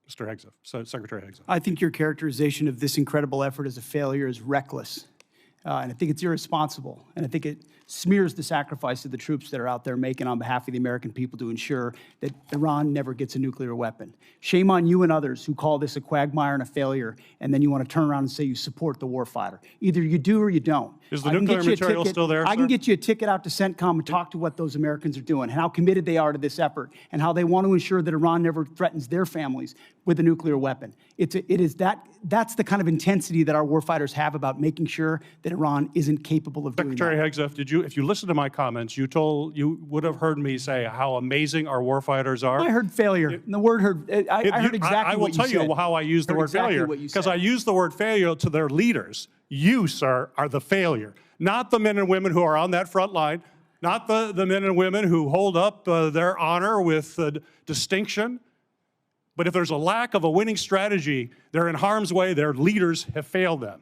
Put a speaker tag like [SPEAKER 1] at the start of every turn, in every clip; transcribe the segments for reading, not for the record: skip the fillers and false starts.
[SPEAKER 1] Mr. Hegseth, Secretary Hegseth.
[SPEAKER 2] I think your characterization of this incredible effort as a failure is reckless. And I think it's irresponsible. And I think it smears the sacrifice of the troops that are out there making on behalf of the American people to ensure that Iran never gets a nuclear weapon. Shame on you and others who call this a quagmire and a failure, and then you want to turn around and say you support the warfighter. Either you do or you don't.
[SPEAKER 1] Is the nuclear material still there,
[SPEAKER 2] I can
[SPEAKER 1] sir?
[SPEAKER 2] get you a ticket out to CENTCOM and talk to what those Americans are doing, and how committed they are to this effort, and how they want to ensure that Iran never threatens their families with a nuclear weapon. That's the kind of intensity that our warfighters have about making sure that Iran isn't capable of doing that.
[SPEAKER 1] Secretary Hegseth, if you listen to my comments, you would have heard me say how amazing our warfighters are.
[SPEAKER 2] I heard failure. And the word heard, I heard exactly what you said.
[SPEAKER 1] I will tell you how I use the word failure, because I use the word failure to their leaders. You, sir, are the failure, not the men and women who are on that front line, not the men and women who hold up their honor with distinction. But if there's a lack of a winning strategy, they're in harm's way. Their leaders have failed them.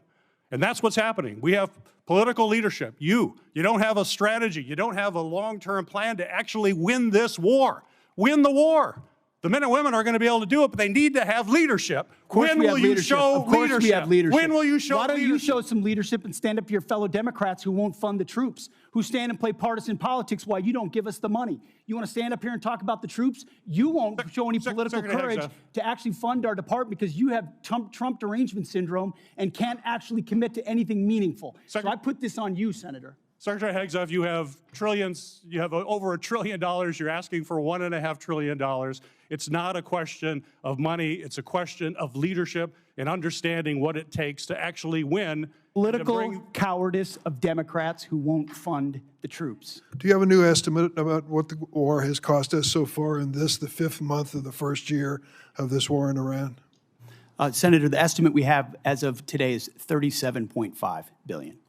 [SPEAKER 1] And that's what's happening. We have political leadership. You don't have a strategy. You don't have a long-term plan to actually win this war. Win the war. The men and women are going to be able to do it, but they need to have leadership. When will you show leadership? Of course we have leadership. When will you show leadership? Why don't you show some leadership and stand up to your fellow Democrats who won't fund the troops, who stand and play partisan politics while you don't give us the money? You want to stand up here and talk about the troops? You won't show any political courage to actually fund our department because you have Trump derangement syndrome and can't actually commit to anything meaningful. So I put this on you, Senator. Secretary Hegseth, you have trillions, you have over $1 trillion, you're asking for $1.5 trillion. It's not a question of money, it's a question of leadership and understanding what it takes to actually win.
[SPEAKER 2] Political cowardice of Democrats who won't fund the troops.
[SPEAKER 3] Do you have a new estimate about what the war has cost us so far in this, the 5th month of the first year of this war in Iran?
[SPEAKER 2] Senator, the estimate we have as of today is $37.5 billion.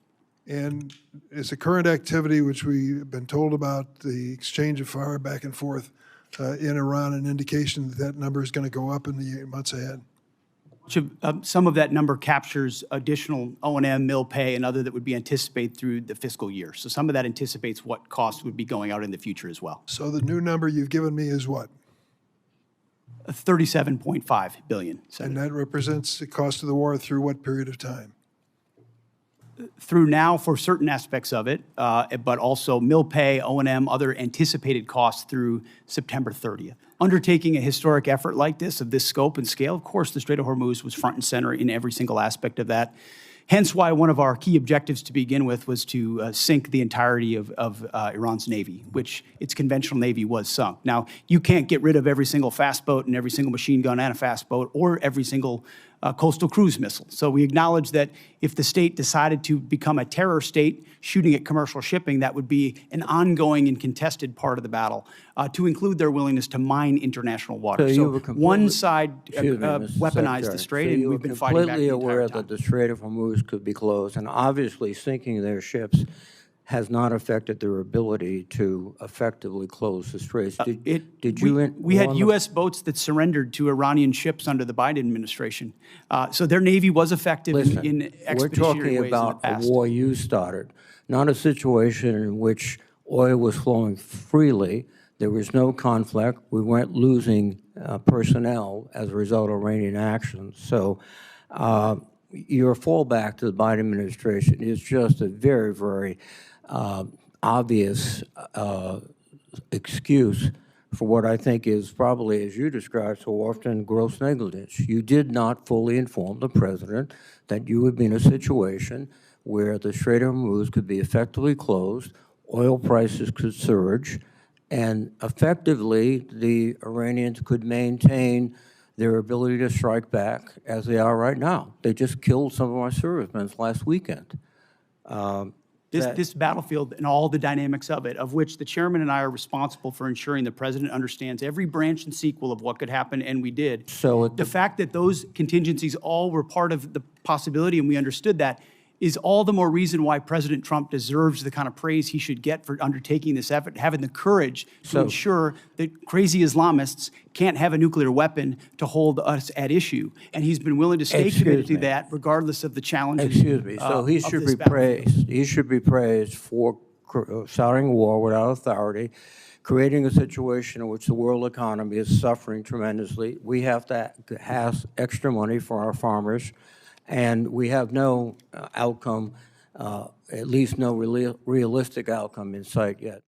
[SPEAKER 3] And is the current activity, which we've been told about, the exchange of fire back and forth in Iran, an indication that that number is going to go up in the months ahead?
[SPEAKER 2] Some of that number captures additional O&M, mill pay, and other that would be anticipated through the fiscal year. So some of that anticipates what costs would be going out in the future as well.
[SPEAKER 3] So the new number you've given me is what?
[SPEAKER 2] $37.5 billion. Senator.
[SPEAKER 3] And that represents the cost of the war through what period of time?
[SPEAKER 2] Through now for certain aspects of it, but also mill pay, O&M, other anticipated costs through September 30th. Undertaking a historic effort like this, of this scope and scale, of course, the Strait of Hormuz was front and center in every single aspect of that. Hence why one of our key objectives to begin with was to sink the entirety of Iran's Navy, which its conventional Navy was sunk. Now, you can't get rid of every single fast boat and every single machine gun and a fast boat or every single coastal cruise missile. So we acknowledge that if the state decided to become a terror state shooting at commercial shipping, that would be an ongoing and contested part of the battle, to include their willingness to mine international water. So one side weaponized the strait, and we've been fighting back the entire time.
[SPEAKER 4] Completely aware that the Strait of Hormuz could be closed, and obviously sinking their ships has not affected their ability to effectively close the straits.
[SPEAKER 2] We had U.S. boats that surrendered to Iranian ships under the Biden administration. So their Navy was effective in expeditionary ways in the past.
[SPEAKER 4] We're talking about a war you started, not a situation in which oil was flowing freely. There was no conflict. We weren't losing personnel as a result of Iranian actions. So your fallback to the Biden administration is just a very, very obvious excuse for what I think is probably, as you described so often, gross negligence. You did not fully inform the president that you would be in a situation where the Strait of Hormuz could be effectively closed, oil prices could surge, and effectively the Iranians could maintain their ability to strike back as they are right now. They just killed some of our servicemen last weekend.
[SPEAKER 2] This battlefield and all the dynamics of it, of which the chairman and I are responsible for ensuring the president understands every branch and sequel of what could happen, and we did. So the fact that those contingencies all were part of the possibility, and we understood that, is all the more reason why President Trump deserves the kind of praise he should get for undertaking this effort, having the courage to ensure that crazy Islamists can't have a nuclear weapon to hold us at issue. And he's been willing to stay committed to that regardless of the challenges.
[SPEAKER 4] So he should be praised. He should be praised for starting a war without authority, creating a situation in which the world economy is suffering tremendously. We have to have extra money for our farmers, and we have no outcome, at least no realistic outcome in sight yet.